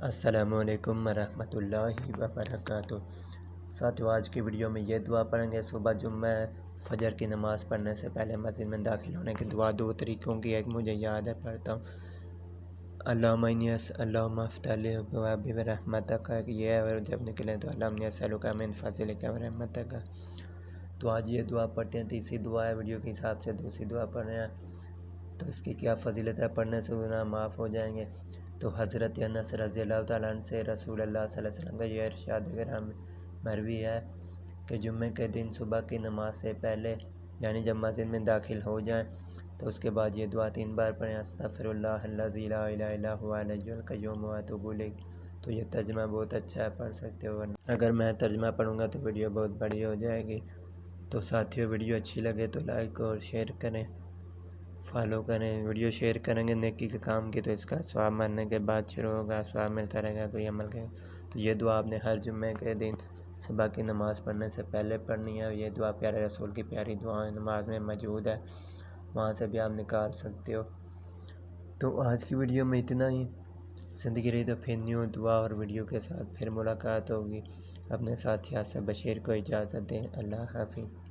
السلام علیکم ورحمۃ اللہ وبرکاتہ۔ ساتھیو، آج کی ویڈیو میں یہ دعا پڑھیں گے۔ صبح جمعہ فجر کی نماز پڑھنے سے پہلے مسجد میں داخل ہونے کی دعا دو طریقوں کی، ایک مجھے یاد ہے، پڑھتا ہوں۔ اللہم افتح لی ابواب رحمتک، یہ ہے، اور جب نکلیں تو اللہم انی اسألک من فضلک ورحمتک۔ تو آج یہ دعا پڑھتے ہیں۔ تیسری دعا ہے ویڈیو کے حساب سے، دوسری دعا پڑھ رہے ہیں تو اس کی کیا فضیلت ہے، پڑھنے سے گناہ معاف ہو جائیں گے۔ تو حضرت انس رضی اللہ تعالیٰ عنہ سے رسول اللہ صلی اللہ علیہ وسلم کا یہ ارشاد مروی ہے کہ جمعہ کے دن صبح کی نماز سے پہلے، یعنی جب مسجد میں داخل ہو جائیں تو اس کے بعد یہ دعا 3 بار پڑھیں۔ استغفر اللہ الذی لا الہ الا هو الحی القیوم واتوب الیہ۔ تو یہ ترجمہ بہت اچھا ہے، پڑھ سکتے ہو، اگر میں ترجمہ پڑھوں گا تو ویڈیو بہت بڑی ہو جائے گی۔ تو ساتھیو، ویڈیو اچھی لگے تو لائک اور شیئر کریں، فالو کریں۔ ویڈیو شیئر کریں گے نیکی کے کام کی تو اس کا ثواب مرنے کے بعد شروع ہوگا، ثواب ملتا رہے گا کوئی عمل کے۔ تو یہ دعا آپ نے ہر جمعہ کے دن صبح کی نماز پڑھنے سے پہلے پڑھنی ہے۔ یہ دعا پیارے رسول کی پیاری دعا نماز میں موجود ہے، وہاں سے بھی آپ نکال سکتے ہو۔ تو آج کی ویڈیو میں اتنا ہی۔ زندگی رہی تو پھر نیو دعا اور ویڈیو کے ساتھ پھر ملاقات ہوگی۔ اپنے ساتھیات سے بشیر کو اجازت دیں۔ اللہ حافظ۔